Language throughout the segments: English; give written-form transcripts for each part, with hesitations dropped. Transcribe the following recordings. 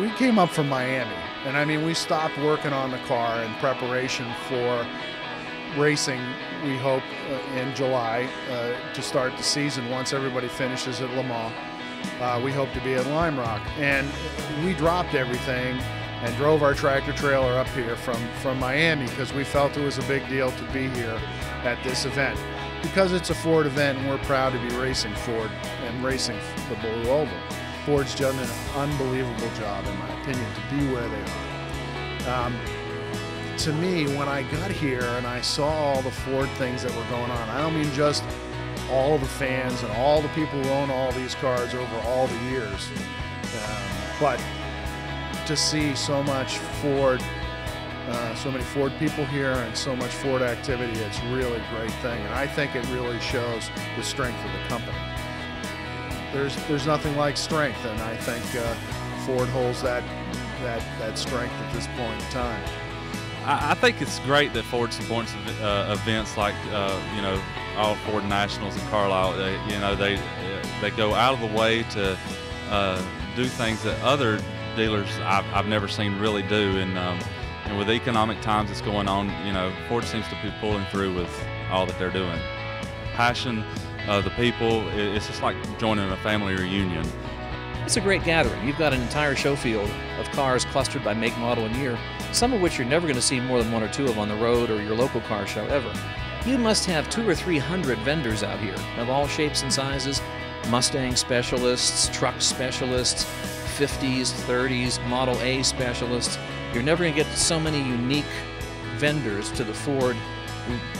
We came up from Miami, and I mean, we stopped working on the car in preparation for racing, we hope, in July to start the season once everybody finishes at Le Mans. We hope to be at Lime Rock. And we dropped everything and drove our tractor trailer up here from Miami because we felt it was a big deal to be here at this event. Because it's a Ford event and we're proud to be racing Ford and racing the Blue Oval. Ford's done an unbelievable job, in my opinion, to be where they are. To me, when I got here and I saw all the Ford things that were going on, I don't mean just all the fans and all the people who own all these cars over all the years, but to see so much Ford, so many Ford people here and so much Ford activity, it's really a great thing. And I think it really shows the strength of the company. There's nothing like strength, and I think Ford holds that strength at this point in time. I think it's great that Ford supports events like All-FORD Nationals in Carlisle. They go out of the way to do things that other dealers I've never seen really do. And with the economic times that's going on, Ford seems to be pulling through with all that they're doing. Passion, the people, it's just like joining a family reunion. It's a great gathering. You've got an entire show field of cars clustered by make, model, and year, some of which you're never going to see more than one or two of on the road or your local car show ever. You must have 200 or 300 vendors out here of all shapes and sizes, Mustang specialists, truck specialists, 50s, 30s, Model A specialists. You're never going to get so many unique vendors to the Ford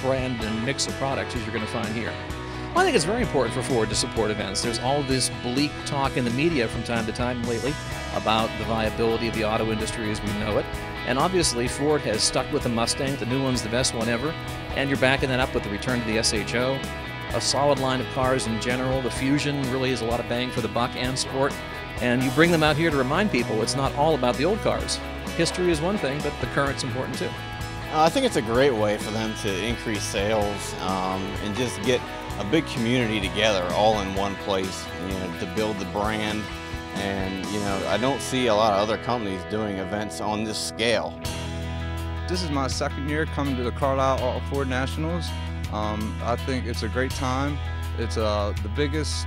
brand and mix of products as you're going to find here. Well, I think it's very important for Ford to support events. There's all this bleak talk in the media from time to time lately about the viability of the auto industry as we know it. And obviously Ford has stuck with the Mustang. The new one's the best one ever. And you're backing that up with the return to the SHO. A solid line of cars in general. The Fusion really is a lot of bang for the buck, and Sport. And you bring them out here to remind people it's not all about the old cars. History is one thing, but the current's important too. I think it's a great way for them to increase sales and just get a big community together all in one place, to build the brand. And I don't see a lot of other companies doing events on this scale. This is my second year coming to the Carlisle All-FORD Nationals. I think it's a great time. It's the biggest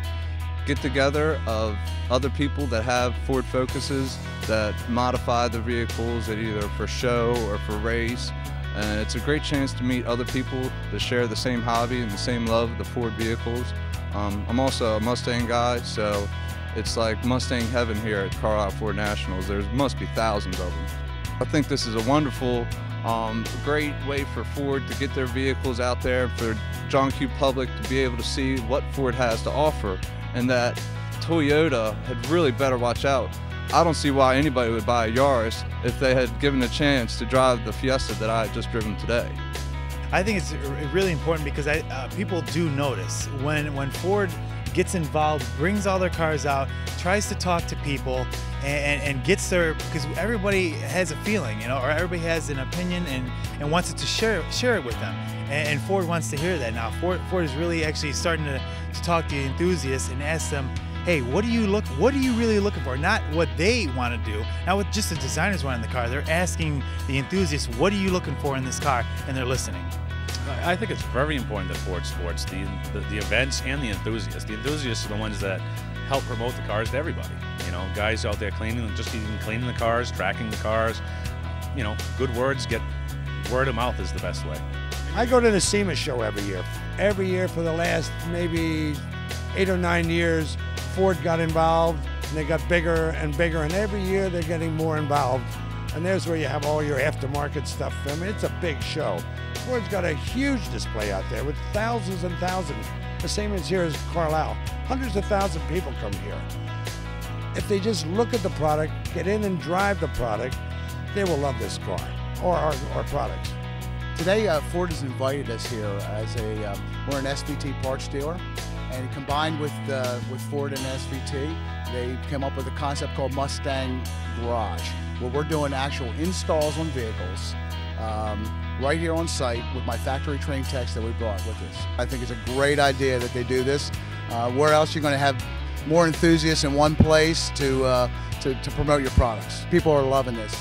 get-together of other people that have Ford Focuses that modify the vehicles that either for show or for race. And it's a great chance to meet other people that share the same hobby and the same love of the Ford vehicles. I'm also a Mustang guy, so it's like Mustang heaven here at Carlisle Ford Nationals. There must be thousands of them. I think this is a wonderful, great way for Ford to get their vehicles out there, for John Q. public to be able to see what Ford has to offer, and that Toyota had really better watch out. I don't see why anybody would buy a Yaris if they had given a chance to drive the Fiesta that I had just driven today. I think it's really important because people do notice when Ford gets involved, brings all their cars out, tries to talk to people, and gets their, because everybody has a feeling, or everybody has an opinion and wants it to share it with them. And Ford wants to hear that now. Ford is really actually starting to talk to the enthusiasts and ask them, hey, what are you really looking for? Not what they want to do, not what just the designers want in the car. They're asking the enthusiasts, what are you looking for in this car? And they're listening. I think it's very important that Ford supports the events and the enthusiasts. The enthusiasts are the ones that help promote the cars to everybody. Guys out there cleaning the cars, tracking the cars. Good words get word of mouth is the best way. I go to the SEMA show every year. Every year for the last maybe 8 or 9 years, Ford got involved, and they got bigger and bigger, and every year they're getting more involved. And there's where you have all your aftermarket stuff. I mean, it's a big show. Ford's got a huge display out there with thousands and thousands, the same as here as Carlisle. Hundreds of thousands of people come here. If they just look at the product, get in and drive the product, they will love this car or our products. Today, Ford has invited us here as we're an SVT parts dealer, and combined with Ford and SVT, they came up with a concept called Mustang Garage, where we're doing actual installs on vehicles right here on site with my factory trained techs that we brought with us. I think it's a great idea that they do this. Where else are you going to have more enthusiasts in one place to promote your products. People are loving this.